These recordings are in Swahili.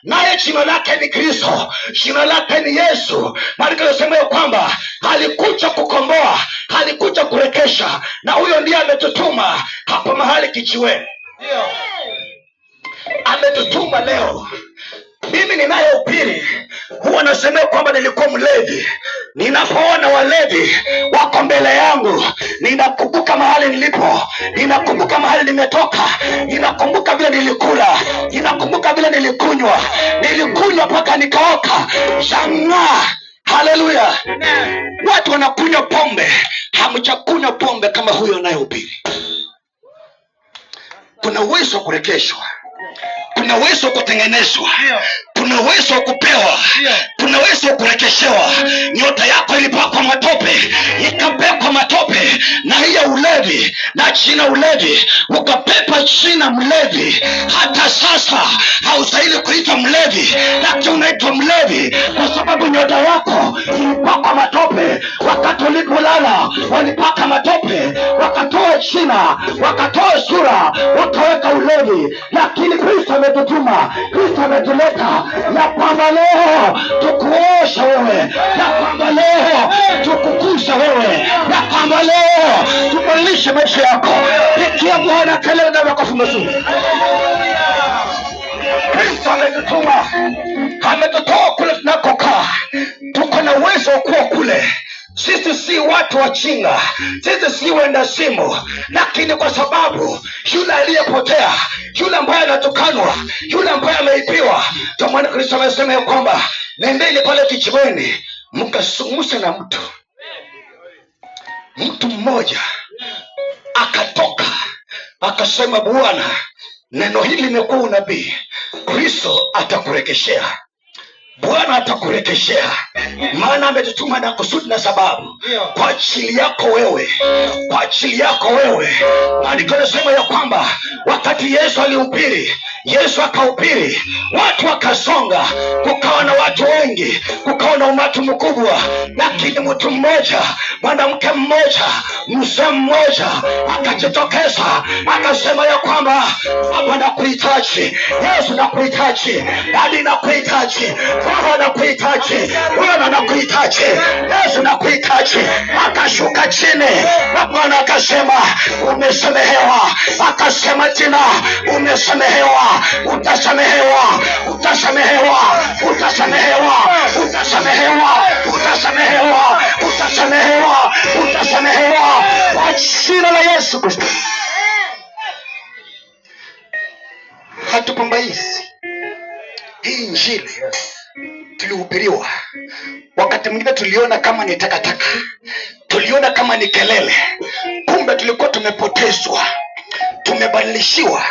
naye jina lake ni Kristo, jina lake ni Yesu. Maandiko yanasema kwamba alikuja kukomboa, alikuja kurekesha, na huyo ndiye ametutuma hapa mahali kijiweni. Ametutuma leo. Mimi ninayehubiri huwa nasema kwamba nilikuwa mlevi. Ninapoona walevi wako mbele yangu, ninakumbuka mahali nilipo, ninakumbuka mahali nimetoka, ninakumbuka vile nilikula, ninakumbuka vile nilikunywa mpaka nikaoka. Shangaa. Haleluya. Watu wanakunywa pombe, hamjakunywa pombe kama huyo anayehubiri. Kuna uwezo wa kurekeshwa, kuna uwezo wa kutengenezwa, kuna uwezo wa kupewa, kuna uwezo wa kurekeshewa. Nyota yako ilipakwa matope, ikapekwa matope na hiyo ulevi, na jina ulevi ukapepa jina mlevi. Hata sasa haustahili kuitwa mlevi, lakini unaitwa mlevi kwa sababu nyota yako ilipakwa matope. Wakati ulipolala walipaka matope, wakatoa jina, wakatoa sura, wakaweka ulevi. Lakini Kristo ametutuma, Kristo ametuleta ya kwamba leo tukuosha wewe, ya kwamba leo tukukusha wewe, ya kwamba leo tubadilishe maisha yako. Pigia Bwana kelele na makofi mazuri. Kristo ametutuma, ametutoa kule tunakokaa. Tuko na uwezo wa kuwa kule. Sisi si watu wachinga, sisi si wenda simu, lakini kwa sababu yule aliyepotea, yule ambaye anatukanwa, yule ambaye ameibiwa, ndio maana Kristo amesema ya kwamba nendeni pale kijiweni mkasungumze na mtu mmoja. Akatoka akasema, Bwana, neno hili limekuwa unabii. Kristo atakurekeshea, Bwana atakurekeshea, maana ametutuma na kusudi na sababu kwa ajili yako wewe, kwa ajili yako wewe. Maandiko yanasema ya kwamba wakati Yesu alihubiri, Yesu akahubiri, watu wakasonga, kukawa na watu wengi, kukawa na umati mkubwa, lakini mtu mmoja, mwanamke mmoja, mzee mmoja akajitokeza akasema ya kwamba, Baba nakuhitaji, Yesu nakuhitaji, Dadi nakuhitaji, Baba nakuhitaji, Bwana nakuhitaji, Yesu nakuhitaji. Akashuka chini na Bwana akasema, umesamehewa. Akasema tena, umesamehewa, utasamehewa, utasamehewa, utasamehewa, utasamehewa, utasamehewa, utasamehewa, utasamehewa kwa jina la Yesu Kristo. Hatupambaizi. Hii Injili tulihubiriwa, wakati mwingine tuliona kama ni takataka, tuliona kama ni kelele. Kumbe tulikuwa tumepotezwa, tumebadilishiwa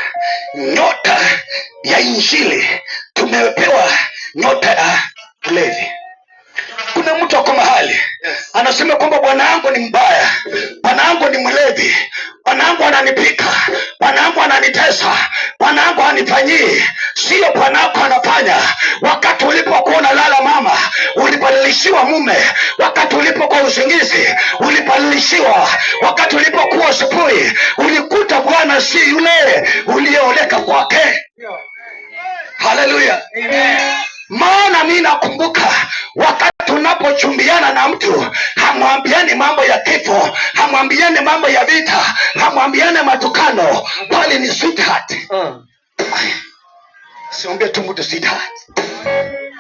nyota ya Injili, tumepewa nyota ya ulevi. Kuna mtu ako mahali anasema kwamba bwana yangu ni mbaya, bwana yangu ni mlevi, bwana yangu ananipika, bwana yangu ananitesa, bwana yangu anifanyii. Sio bwana yako anafanya. Wakati ulipokuwa unalala mama, ulibadilishiwa mume. Wakati ulipokuwa usingizi, ulibadilishiwa. Wakati ulipokuwa asubuhi, ulikuta bwana si yule uliyeoleka kwake. Haleluya. Maana mimi nakumbuka wakati unapochumbiana na mtu, hamwambiani mambo ya kifo, hamwambiani mambo ya vita, hamwambiani matukano, bali ni sweetheart. Siongee tu mtu sweetheart.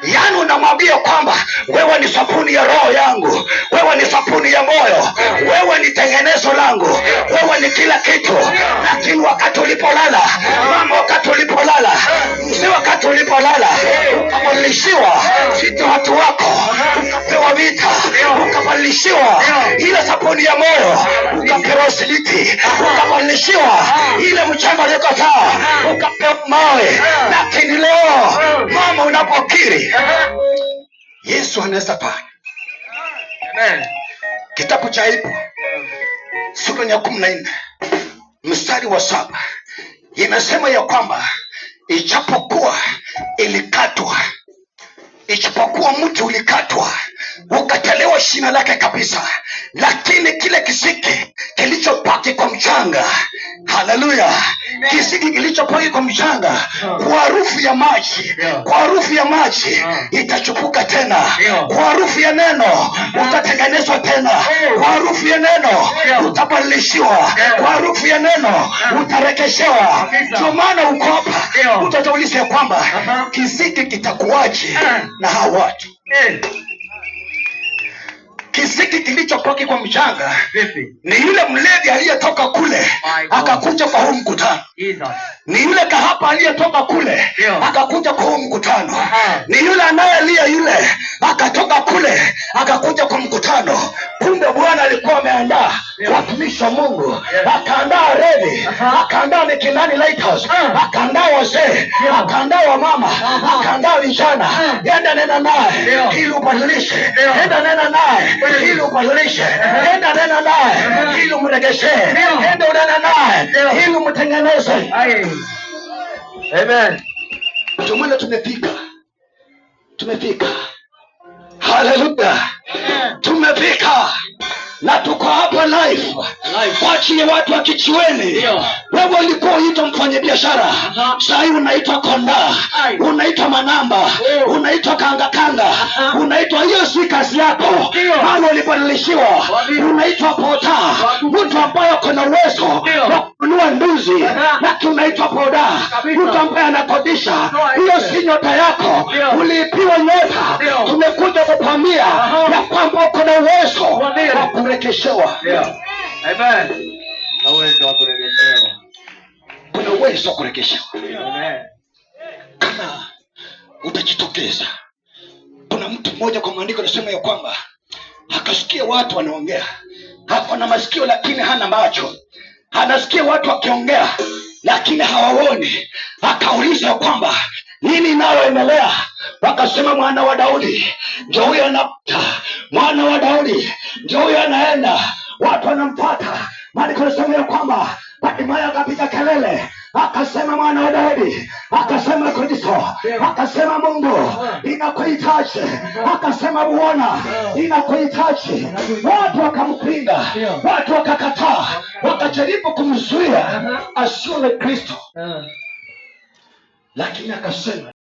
Yaani unamwambia kwamba wewe ni sabuni ya roho yangu, wewe ni sabuni ya moyo, wewe ni tengenezo langu, wewe ni kila kitu. Lakini wakati ulipolala mama, wakati ulipolala mzee, wakati ulipolala ukabadilishiwa sito watu wako, ukapewa vita, ukabadilishiwa ile sabuni ya moyo, ukapewa siliti, ukabadilishiwa ile mchanga uliokataa, ukapewa mawe. Lakini leo mama, unapokiri Yesu anaweza fanya. Amen. Kitabu cha Ayubu sura ya 14 mstari wa 7 inasema ya kwamba ijapokuwa ilikatwa, ijapokuwa mti ulikatwa ukatolewa shina lake kabisa, lakini kile kisiki kilichopaki kwa mchanga, haleluya, kisiki kilichopaki kwa mchanga, kwa harufu ya maji, kwa harufu ya maji itachupuka tena, kwa harufu ya neno utatengenezwa tena, kwa harufu ya neno utabadilishiwa, kwa harufu ya neno utarekeshewa. Ndio maana uko hapa, utauliza ya kwamba kisiki kitakuwaje na hawa watu. Kisiki kilichopoki kwa mchanga ni yule mlevi aliyetoka kule akakuja kwa huu mkutano. Ni yule kahaba aliyetoka kule akakuja kwa huu mkutano. Ni yule anayelia yule akatoka kule akakuja kwa mkutano. Kumbe Bwana alikuwa ameandaa watumishi wa Mungu, akaandaa Redi, akaandaa Mikindani Lighthouse, akaandaa wazee, akaandaa wamama, akaandaa vijana. Enda nena naye ili ubadilishe, enda nena naye ili ubadilishe, enda nena naye ili umregeshe, enda nena naye ili umtengeneze. Amen. Tumwele tumefika. Haleluya. Tumefika na tuko hapa live kwa ajili ya watu wa Kijiweni. Wewe ulikuwa unaitwa mfanyabiashara, sasa hivi unaitwa konda, unaitwa manamba, unaitwa kanga, unaitwa, hiyo si kazi yako, maana ulibadilishiwa, unaitwa pota, mtu ambaye uko na uwezo wa kununua nduzi, lakini unaitwa poda, mtu ambaye anakodisha. Hiyo si nyota yako, uliipiwa nyota. Tumekuja kukwambia ya kwamba uko na uwezo wa kurekeshewa. Amen. Kuna uwezo wa kurekeshewa. Kama utajitokeza. Kuna mtu mmoja kwa maandiko anasema ya kwamba akasikia watu wanaongea, hapo na masikio lakini hana macho, anasikia watu wakiongea lakini hawaoni. Akauliza kwamba nini inayoendelea? Wakasema mwana wa Daudi ndio huyo anapita, mwana wa Daudi ndio huyo anaenda. Watu wanampata. Maandiko yanasema kwamba Hatimaye akapiga kelele, akasema mwana wa Daudi, akasema Kristo, akasema Mungu inakuhitaji, akasema Bwana inakuhitaji. Watu wakampinga, watu wakakataa, wakajaribu kumzuia asione Kristo, lakini akasema